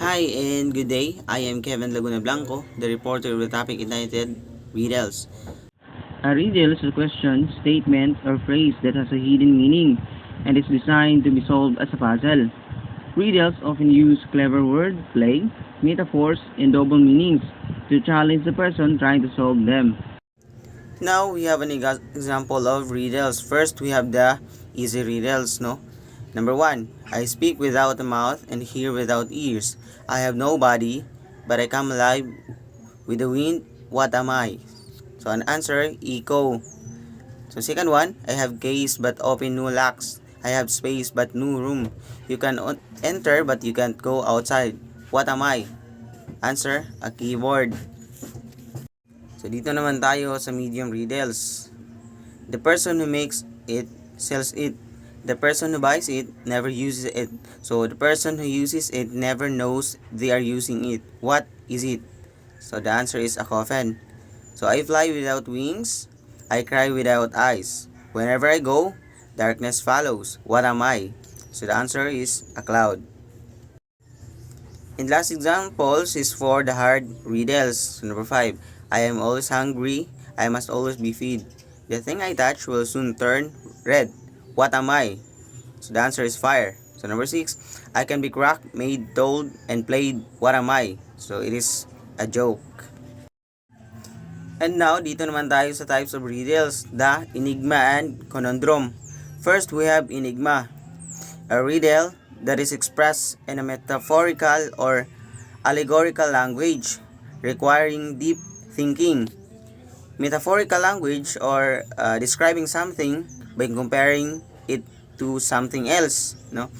Hi and good day. I am Kevin Laguna Blanco, the reporter of the topic entitled Riddles. A riddle is a question, statement, or phrase that has a hidden meaning and is designed to be solved as a puzzle. Riddles often use clever word play, metaphors, and double meanings to challenge the person trying to solve them. Now we have an example of riddles. First, we have the easy riddles, no? Number 1. I speak without a mouth and hear without ears. I have no body, but I come alive with the wind. What am I? So an answer, echo. So second one, I have gaze but open no locks. I have space but no room. You can enter but you can't go outside. What am I? Answer, a keyboard. So dito naman tayo sa medium riddles. The person who makes it sells it. The person who buys it never uses it. So the person who uses it never knows they are using it. What is it? So the answer is a coffin. So I fly without wings. I cry without eyes. Whenever I go, darkness follows. What am I? So the answer is a cloud. And last examples is for the hard riddles. So number 5. I am always hungry. I must always be fed. The thing I touch will soon turn red. What am I? So the answer is fire. So number 6. I can be cracked, made, told, and played. What am I? So it is a joke. And now, dito naman tayo sa types of riddles, the enigma and conundrum. First, we have enigma, a riddle that is expressed in a metaphorical or allegorical language, requiring deep thinking. Metaphorical language or describing something by comparing it to something else. No?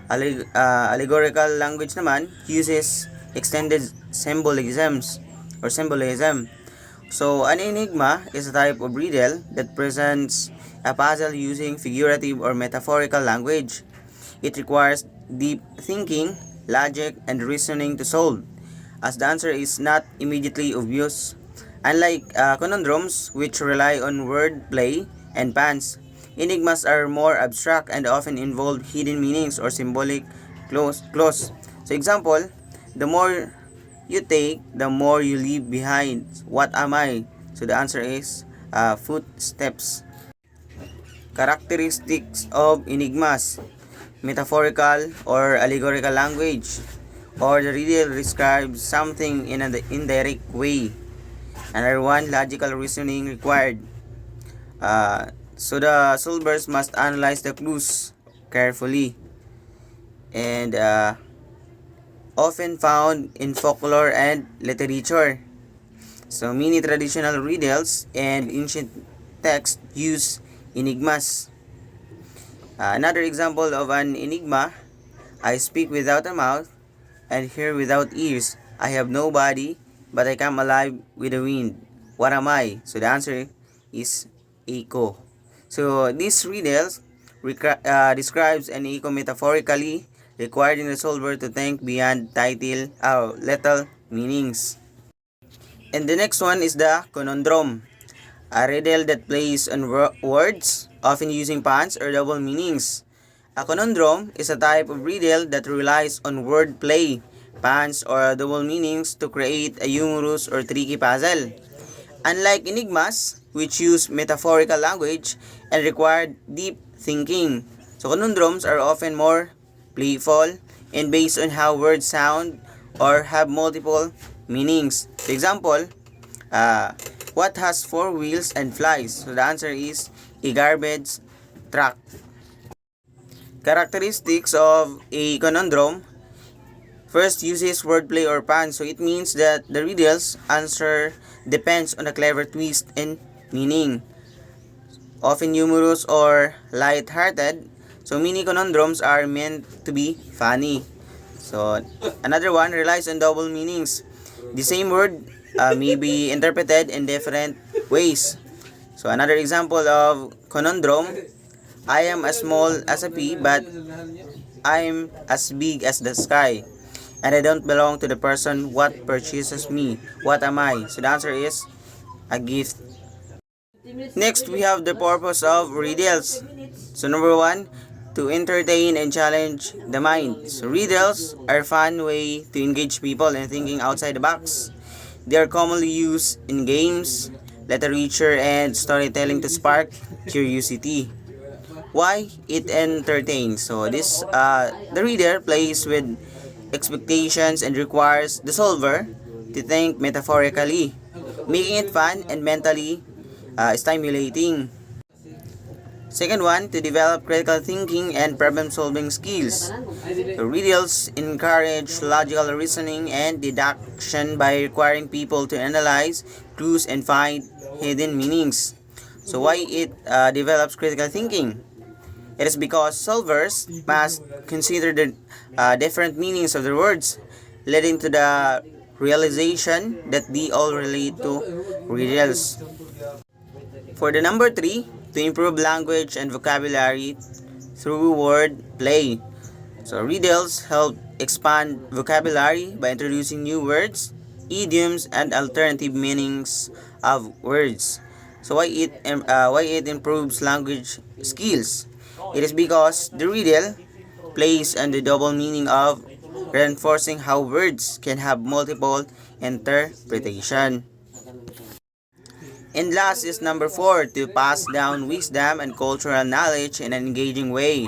Allegorical language naman uses extended symbolism. So, an enigma is a type of riddle that presents a puzzle using figurative or metaphorical language. It requires deep thinking, logic, and reasoning to solve, as the answer is not immediately obvious. Unlike conundrums, which rely on wordplay and puns, enigmas are more abstract and often involve hidden meanings or symbolic clause. So, example, the more you take, the more you leave behind. What am I? So the answer is footsteps. Characteristics of enigmas: metaphorical or allegorical language, or the riddle describes something in an indirect way. Another one, logical reasoning required. So the solvers must analyze the clues carefully and often found in folklore and literature. So many traditional riddles and ancient texts use enigmas. Another example of an enigma: I speak without a mouth and hear without ears. I have no body, but I come alive with the wind. What am I? So the answer is echo. So these riddles describes an echo metaphorically, requiring the solver to think beyond title or literal meanings. And the next one is the conundrum, a riddle that plays on words, often using puns or double meanings. A conundrum is a type of riddle that relies on wordplay, puns, or double meanings to create a humorous or tricky puzzle. Unlike enigmas, which use metaphorical language and require deep thinking, so conundrums are often more playful and based on how words sound or have multiple meanings. For example, what has four wheels and flies? So the answer is a garbage truck. Characteristics of a conundrum: first, uses wordplay or pun, so it means that the riddle's answer depends on a clever twist and meaning. Often humorous or light-hearted, so many conundrums are meant to be funny. So another one relies on double meanings. The same word may be interpreted in different ways. So another example of conundrum: I am as small as a pea, but I'm as big as the sky. And I don't belong to the person what purchases me. What am I? So the answer is a gift. Next, we have the purpose of riddles. So number 1, to entertain and challenge the mind. So riddles are a fun way to engage people in thinking outside the box. They are commonly used in games, literature, and storytelling to spark curiosity. Why it entertains? So the reader plays with expectations and requires the solver to think metaphorically, making it fun and mentally stimulating. Second one, to develop critical thinking and problem-solving skills. The riddles encourage logical reasoning and deduction by requiring people to analyze clues and find hidden meanings. So why it develops critical thinking? It is because solvers must consider the different meanings of the words, leading to the realization that they all relate to riddles. For the number 3, to improve language and vocabulary through word play. So riddles help expand vocabulary by introducing new words, idioms, and alternative meanings of words. So why it improves language skills? It is because the riddle plays on the double meaning of reinforcing how words can have multiple interpretation. And last is number 4, to pass down wisdom and cultural knowledge in an engaging way.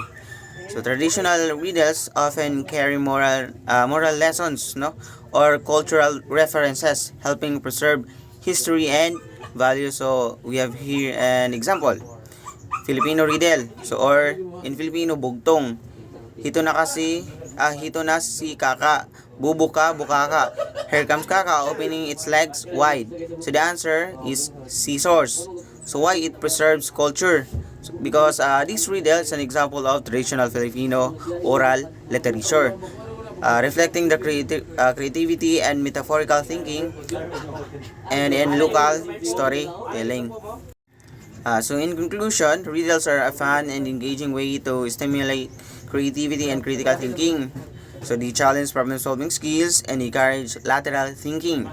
So traditional riddles often carry moral lessons, no, or cultural references, helping preserve history and values. So we have here an example: Filipino riddle. So or in Filipino bugtong. Hito na si Kaka. Bubuka, bukaka. Here comes Kaka opening its legs wide. So the answer is scissors. So why it preserves culture? So, because this riddle is an example of traditional Filipino oral literature, reflecting the creativity and metaphorical thinking and in local storytelling. So in conclusion, riddles are a fun and engaging way to stimulate creativity and critical thinking. So they challenge problem-solving skills and encourage lateral thinking,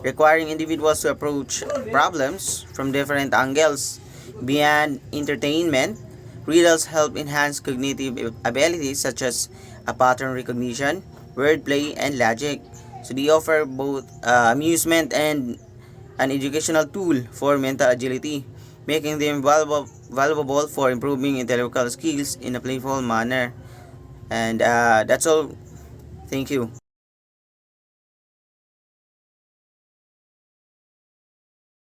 requiring individuals to approach problems from different angles. Beyond entertainment, riddles help enhance cognitive abilities such as pattern recognition, wordplay, and logic. So they offer both amusement and an educational tool for mental agility, making them valuable for improving intellectual skills in a playful manner. And that's all. Thank you.